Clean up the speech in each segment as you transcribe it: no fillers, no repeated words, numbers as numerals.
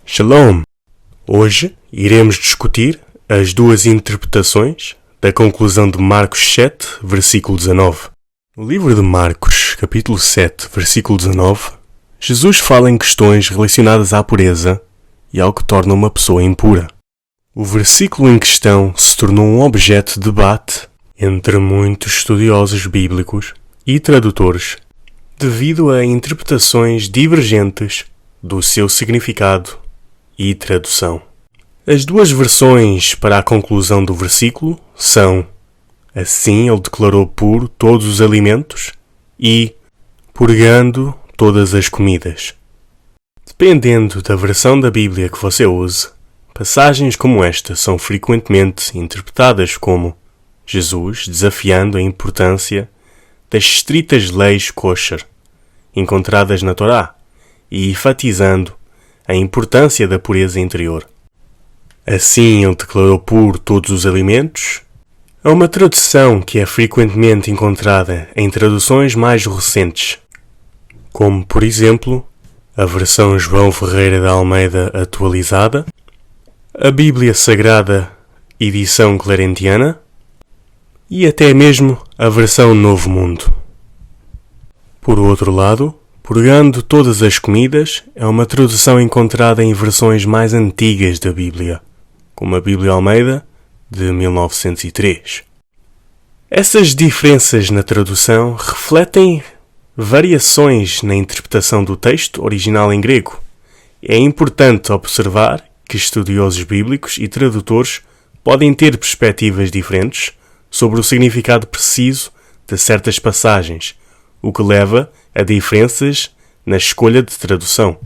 Shalom! Hoje iremos discutir as duas interpretações da conclusão de Marcos 7, versículo 19. No livro de Marcos, capítulo 7, versículo 19, Jesus fala em questões relacionadas à pureza e ao que torna uma pessoa impura. O versículo em questão se tornou um objeto de debate entre muitos estudiosos bíblicos e tradutores devido a interpretações divergentes do seu significado e tradução. As duas versões para a conclusão do versículo são: assim ele declarou puro todos os alimentos e purgando todas as comidas. Dependendo da versão da Bíblia que você use, passagens como esta são frequentemente interpretadas como Jesus desafiando a importância das estritas leis kosher encontradas na Torá e enfatizando a importância da pureza interior. Assim ele declarou puro todos os alimentos é uma tradução que é frequentemente encontrada em traduções mais recentes, como por exemplo a versão João Ferreira de Almeida atualizada, a Bíblia Sagrada edição clarentiana e até mesmo a versão Novo Mundo. Por outro lado, purgando todas as comidas é uma tradução encontrada em versões mais antigas da Bíblia, como a Bíblia Almeida de 1903. Essas diferenças na tradução refletem variações na interpretação do texto original em grego. É importante observar que estudiosos bíblicos e tradutores podem ter perspectivas diferentes sobre o significado preciso de certas passagens, o que leva a diferenças na escolha de tradução.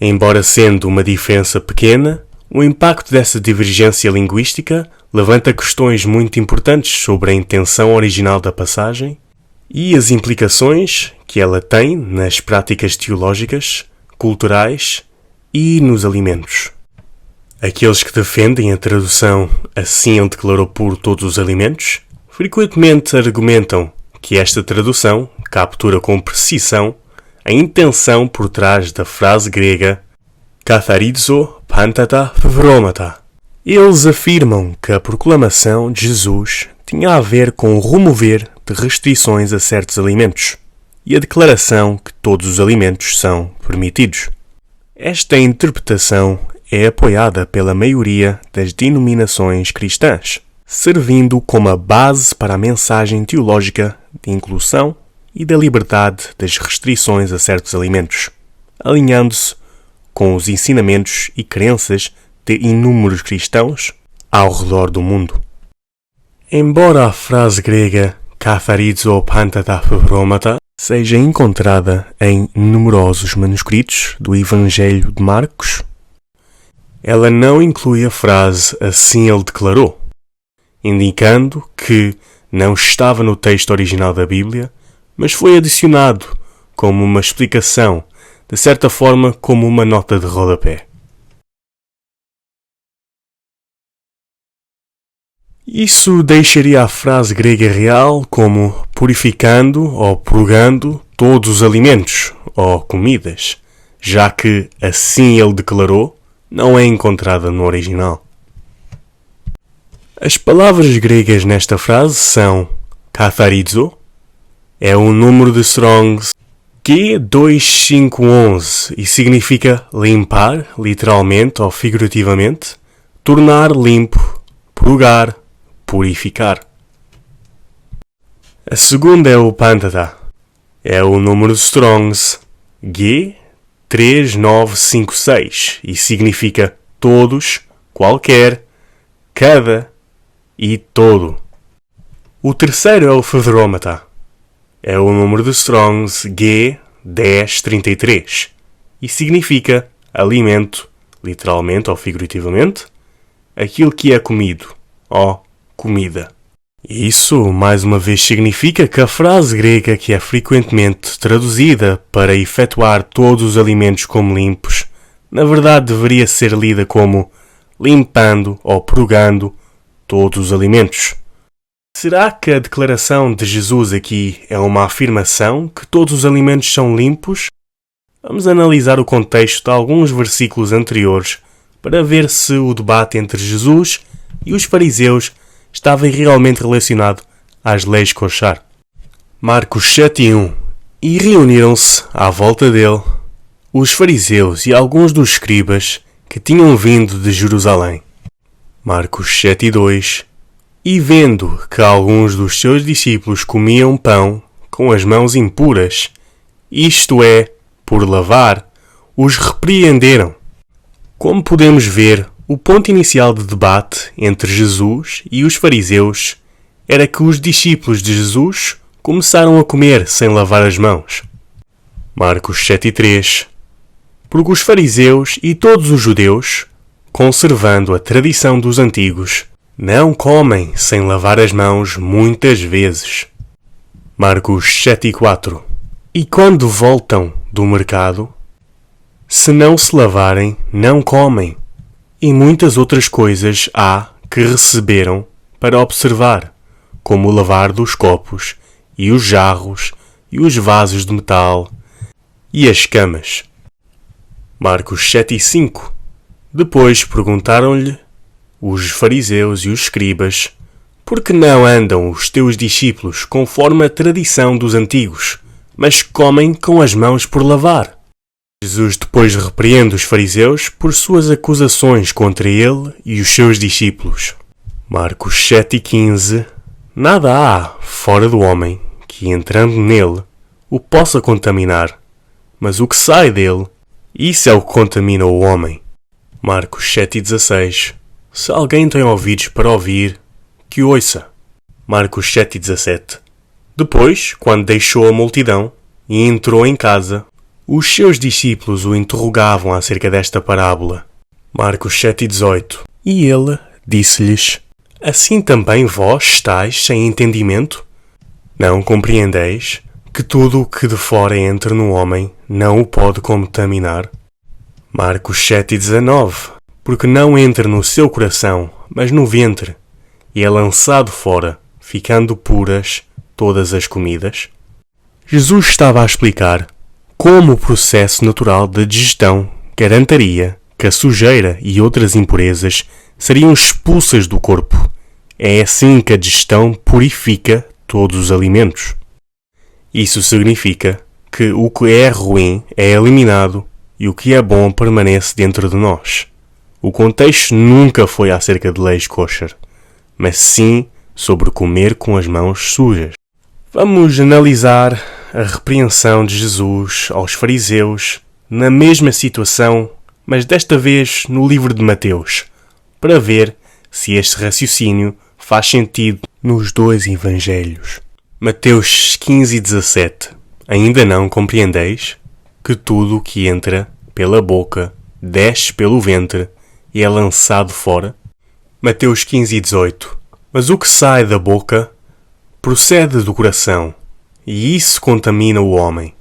Embora sendo uma diferença pequena, o impacto dessa divergência linguística levanta questões muito importantes sobre a intenção original da passagem e as implicações que ela tem nas práticas teológicas, culturais e nos alimentos. Aqueles que defendem a tradução assim ele declarou puro todos os alimentos, frequentemente argumentam que esta tradução captura com precisão a intenção por trás da frase grega katharizo pantata phromata. Eles afirmam que a proclamação de Jesus tinha a ver com o remover de restrições a certos alimentos e a declaração que todos os alimentos são permitidos. Esta interpretação é apoiada pela maioria das denominações cristãs, servindo como a base para a mensagem teológica de inclusão e da liberdade das restrições a certos alimentos, alinhando-se com os ensinamentos e crenças de inúmeros cristãos ao redor do mundo. Embora a frase grega katharizo pantata phromata seja encontrada em numerosos manuscritos do Evangelho de Marcos, ela não inclui a frase assim ele declarou, indicando que não estava no texto original da Bíblia, mas foi adicionado como uma explicação, de certa forma como uma nota de rodapé. Isso deixaria a frase grega real como purificando ou purgando todos os alimentos ou comidas, já que assim ele declarou não é encontrada no original. As palavras gregas nesta frase são katharizo, é o número de Strong's Q2511 e significa limpar, literalmente ou figurativamente, tornar limpo, purgar, purificar. A segunda é o pantata, é o número de Strong's G3956 e significa todos, qualquer, cada e todo. O terceiro é o phromata, é o número de Strong's G1033 e significa alimento, literalmente ou figurativamente, aquilo que é comido, ou comida. Isso, mais uma vez, significa que a frase grega que é frequentemente traduzida para efetuar todos os alimentos como limpos, na verdade deveria ser lida como limpando ou purgando todos os alimentos. Será que a declaração de Jesus aqui é uma afirmação que todos os alimentos são limpos? Vamos analisar o contexto de alguns versículos anteriores para ver se o debate entre Jesus e os fariseus estava realmente relacionado às leis kosher. Marcos 7:1. E reuniram-se à volta dele os fariseus e alguns dos escribas que tinham vindo de Jerusalém. Marcos 7:2. E vendo que alguns dos seus discípulos comiam pão com as mãos impuras, isto é, por lavar, os repreenderam. Como podemos ver, o ponto inicial de debate entre Jesus e os fariseus era que os discípulos de Jesus começaram a comer sem lavar as mãos. Marcos 7:3. Porque os fariseus e todos os judeus, conservando a tradição dos antigos, não comem sem lavar as mãos muitas vezes. Marcos 7:4. E quando voltam do mercado, se não se lavarem, não comem. E muitas outras coisas há que receberam para observar, como o lavar dos copos, e os jarros, e os vasos de metal, e as camas. Marcos 7:5. Depois perguntaram-lhe os fariseus e os escribas: por que não andam os teus discípulos conforme a tradição dos antigos, mas comem com as mãos por lavar? Jesus depois repreende os fariseus por suas acusações contra ele e os seus discípulos. Marcos 7:15. Nada há fora do homem que, entrando nele, o possa contaminar, mas o que sai dele, isso é o que contamina o homem. Marcos 7:16. Se alguém tem ouvidos para ouvir, que ouça. Marcos 7:17. Depois, quando deixou a multidão e entrou em casa, os seus discípulos o interrogavam acerca desta parábola. Marcos 7:18. E ele disse-lhes: assim também vós estáis sem entendimento? Não compreendeis que tudo o que de fora entra no homem não o pode contaminar? Marcos 7:19. Porque não entra no seu coração, mas no ventre, e é lançado fora, ficando puras todas as comidas. Jesus estava a explicar como o processo natural de digestão garantiria que a sujeira e outras impurezas seriam expulsas do corpo. É assim que a digestão purifica todos os alimentos. Isso significa que o que é ruim é eliminado e o que é bom permanece dentro de nós. O contexto nunca foi acerca de leis kosher, mas sim sobre comer com as mãos sujas. Vamos analisar a repreensão de Jesus aos fariseus na mesma situação, mas desta vez no livro de Mateus, para ver se este raciocínio faz sentido nos dois evangelhos. Mateus 15:17. Ainda não compreendeis que tudo o que entra pela boca desce pelo ventre e é lançado fora? Mateus 15:18. Mas o que sai da boca procede do coração, e isso contamina o homem.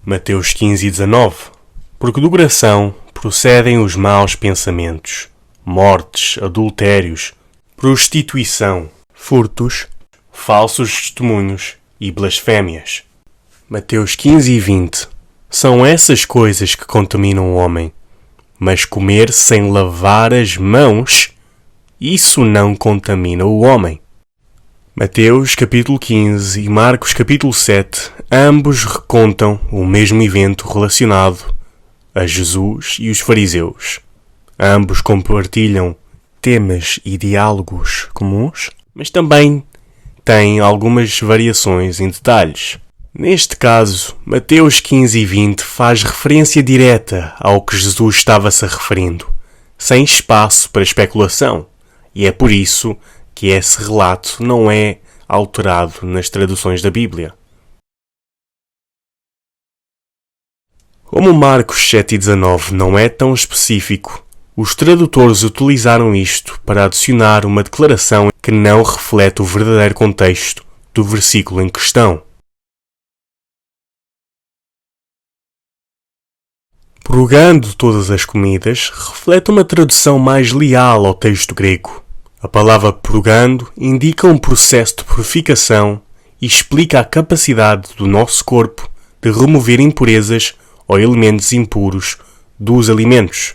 Mateus 15:19. Porque do coração procedem os maus pensamentos, mortes, adultérios, prostituição, furtos, falsos testemunhos e blasfémias. Mateus 15:20. São essas coisas que contaminam o homem. Mas comer sem lavar as mãos, isso não contamina o homem. Mateus capítulo 15 e Marcos capítulo 7, ambos recontam o mesmo evento relacionado a Jesus e os fariseus. Ambos compartilham temas e diálogos comuns, mas também têm algumas variações em detalhes. Neste caso, Mateus 15 e 20 faz referência direta ao que Jesus estava-se referindo, sem espaço para especulação, e é por isso que esse relato não é alterado nas traduções da Bíblia. Como Marcos 7:19 não é tão específico, os tradutores utilizaram isto para adicionar uma declaração que não reflete o verdadeiro contexto do versículo em questão. Purgando todas as comidas reflete uma tradução mais leal ao texto grego. A palavra purgando indica um processo de purificação e explica a capacidade do nosso corpo de remover impurezas ou elementos impuros dos alimentos.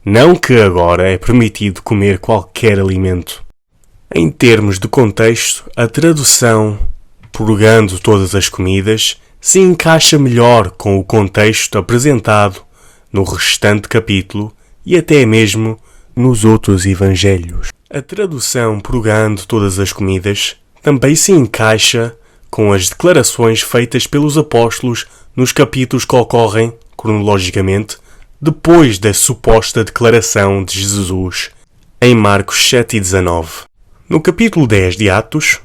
Não que agora é permitido comer qualquer alimento. Em termos de contexto, a tradução purgando todas as comidas se encaixa melhor com o contexto apresentado no restante capítulo e até mesmo nos outros evangelhos. A tradução purgando todas as comidas também se encaixa com as declarações feitas pelos apóstolos nos capítulos que ocorrem, cronologicamente, depois da suposta declaração de Jesus em Marcos 7:19. No capítulo 10 de Atos,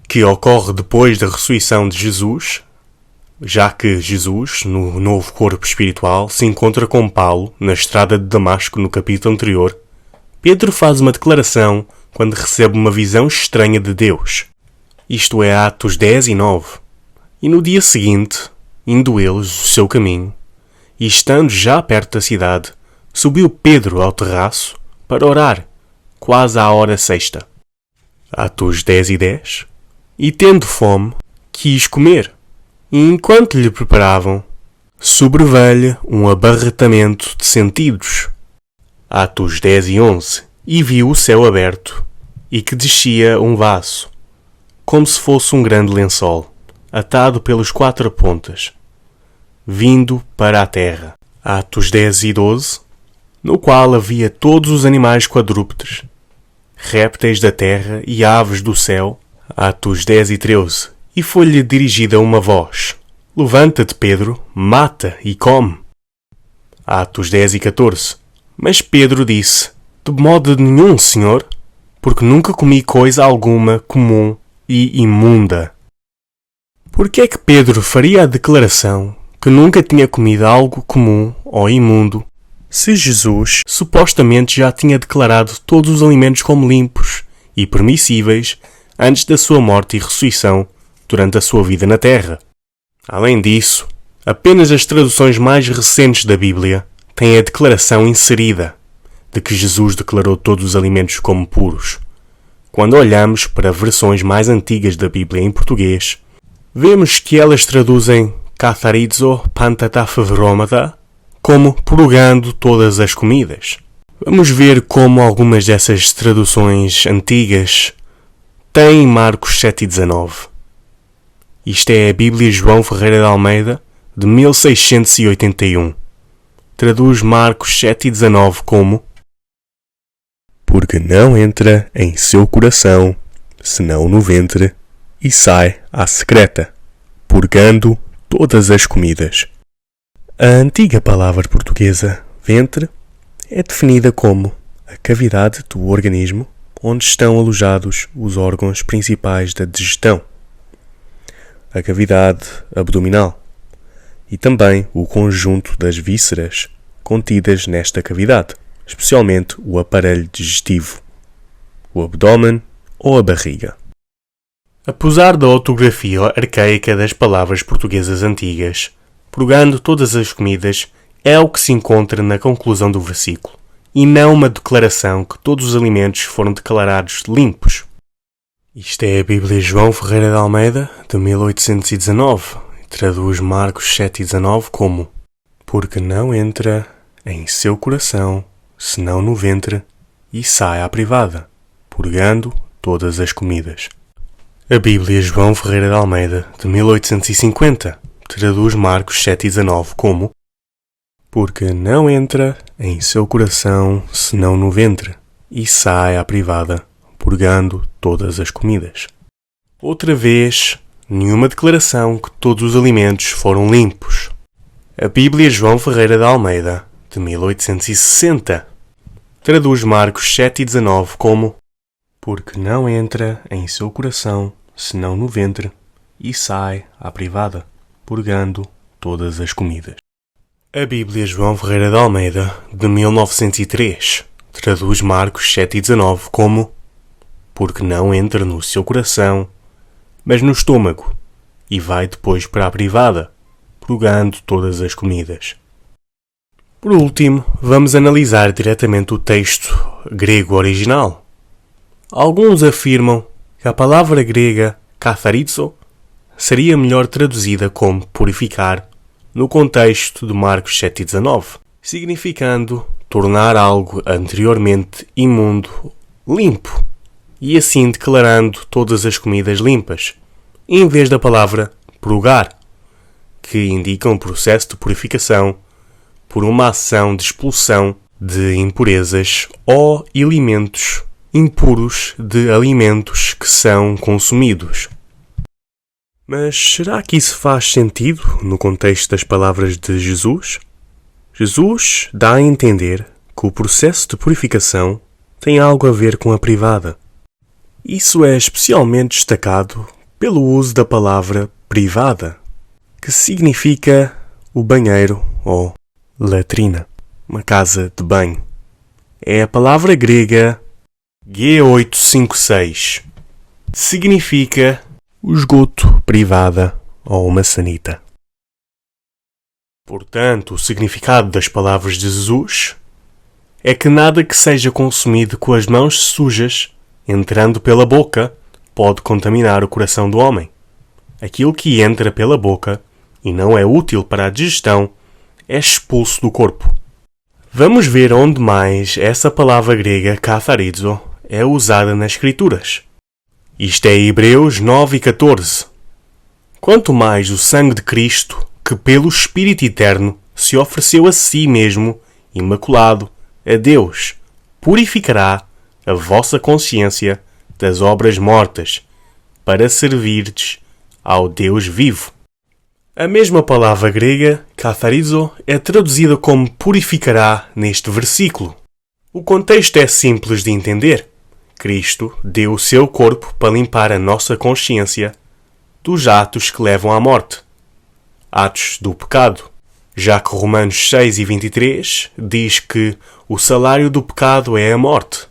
que ocorre depois da ressurreição de Jesus, já que Jesus, no novo corpo espiritual, se encontra com Paulo na estrada de Damasco no capítulo anterior, Pedro faz uma declaração quando recebe uma visão estranha de Deus. Isto é Atos 10 e 9. E no dia seguinte, indo eles o seu caminho, e estando já perto da cidade, subiu Pedro ao terraço para orar, quase à hora sexta. Atos 10 e 10. E tendo fome, quis comer. E enquanto lhe preparavam, sobreveio-lhe um abarretamento de sentidos. Atos 10 e 11. E viu o céu aberto, e que descia um vaso, como se fosse um grande lençol, atado pelas 4 pontas, vindo para a terra. Atos 10 e 12. No qual havia todos os animais quadrúpedes, répteis da terra e aves do céu. Atos 10 e 13. E foi-lhe dirigida uma voz: Levanta-te, Pedro, mata e come. Atos 10 e 14. Mas Pedro disse: De modo nenhum, Senhor, porque nunca comi coisa alguma comum e imunda. Por que é que Pedro faria a declaração que nunca tinha comido algo comum ou imundo, se Jesus supostamente já tinha declarado todos os alimentos como limpos e permissíveis antes da sua morte e ressurreição durante a sua vida na Terra? Além disso, apenas as traduções mais recentes da Bíblia têm a declaração inserida de que Jesus declarou todos os alimentos como puros. Quando olhamos para versões mais antigas da Bíblia em português, vemos que elas traduzem katharizo pantataphromata como purgando todas as comidas. Vamos ver como algumas dessas traduções antigas têm Marcos 7:19. Isto é a Bíblia João Ferreira de Almeida, de 1681. Traduz Marcos 7:19 como: Porque não entra em seu coração, senão no ventre, e sai à secreta, purgando todas as comidas. A antiga palavra portuguesa ventre é definida como a cavidade do organismo onde estão alojados os órgãos principais da digestão, a cavidade abdominal e também o conjunto das vísceras contidas nesta cavidade, especialmente o aparelho digestivo, o abdômen ou a barriga. Apesar da ortografia arcaica das palavras portuguesas antigas, purgando todas as comidas é o que se encontra na conclusão do versículo, e não uma declaração que todos os alimentos foram declarados limpos. Isto é a Bíblia João Ferreira de Almeida, de 1819, e traduz Marcos 7:19 como: Porque não entra em seu coração, senão no ventre, e sai à privada, purgando todas as comidas. A Bíblia João Ferreira de Almeida, de 1850, traduz Marcos 7:19 como: Porque não entra em seu coração, senão no ventre, e sai à privada, purgando todas as comidas. Outra vez, nenhuma declaração que todos os alimentos foram limpos. A Bíblia João Ferreira de Almeida, de 1860, traduz Marcos 7:19 como: Porque não entra em seu coração, senão no ventre, e sai à privada, purgando todas as comidas. A Bíblia João Ferreira de Almeida, de 1903, traduz Marcos 7:19 como: Porque não entra no seu coração, mas no estômago, e vai depois para a privada, purgando todas as comidas. Por último, vamos analisar diretamente o texto grego original. Alguns afirmam que a palavra grega katharizo seria melhor traduzida como purificar no contexto de Marcos 7,19, significando tornar algo anteriormente imundo limpo, e assim declarando todas as comidas limpas, em vez da palavra purgar, que indica um processo de purificação por uma ação de expulsão de impurezas ou elementos impuros de alimentos que são consumidos. Mas será que isso faz sentido no contexto das palavras de Jesus? Jesus dá a entender que o processo de purificação tem algo a ver com a privada. Isso é especialmente destacado pelo uso da palavra privada, que significa o banheiro ou latrina, uma casa de banho. É a palavra grega G856. Significa o esgoto privada ou uma sanita. Portanto, o significado das palavras de Jesus é que nada que seja consumido com as mãos sujas, entrando pela boca, pode contaminar o coração do homem. Aquilo que entra pela boca e não é útil para a digestão é expulso do corpo. Vamos ver onde mais essa palavra grega katharizo é usada nas Escrituras. Isto é Hebreus 9:14. Quanto mais o sangue de Cristo, que pelo Espírito Eterno se ofereceu a si mesmo, imaculado, a Deus, purificará a vossa consciência das obras mortas, para servirdes ao Deus vivo. A mesma palavra grega, katharizo, é traduzida como purificará neste versículo. O contexto é simples de entender. Cristo deu o seu corpo para limpar a nossa consciência dos atos que levam à morte, atos do pecado, já que Romanos 6:23 diz que o salário do pecado é a morte.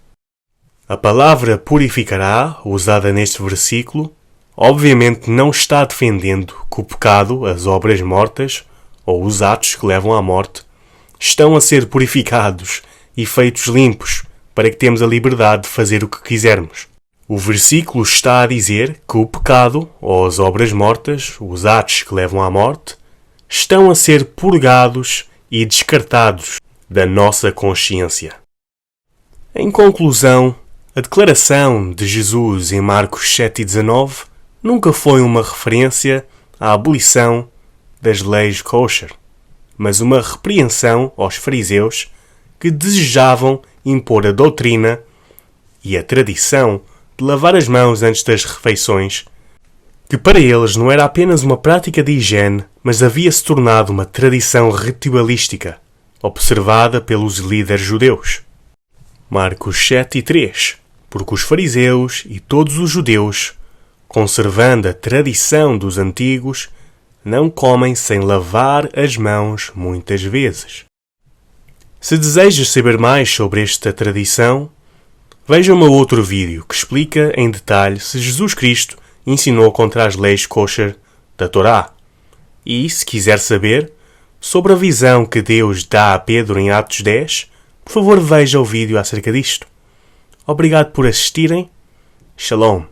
A palavra purificará, usada neste versículo, obviamente não está defendendo que o pecado, as obras mortas ou os atos que levam à morte estão a ser purificados e feitos limpos para que tenhamos a liberdade de fazer o que quisermos. O versículo está a dizer que o pecado ou as obras mortas, os atos que levam à morte, estão a ser purgados e descartados da nossa consciência. Em conclusão, a declaração de Jesus em Marcos 7:19 nunca foi uma referência à abolição das leis kosher, mas uma repreensão aos fariseus que desejavam impor a doutrina e a tradição de lavar as mãos antes das refeições, que para eles não era apenas uma prática de higiene, mas havia se tornado uma tradição ritualística, observada pelos líderes judeus. Marcos 7:3. Porque os fariseus e todos os judeus, conservando a tradição dos antigos, não comem sem lavar as mãos muitas vezes. Se desejas saber mais sobre esta tradição, veja o meu outro vídeo que explica em detalhe se Jesus Cristo ensinou contra as leis kosher da Torá. E, se quiser saber sobre a visão que Deus dá a Pedro em Atos 10, por favor veja o vídeo acerca disto. Obrigado por assistirem. Shalom.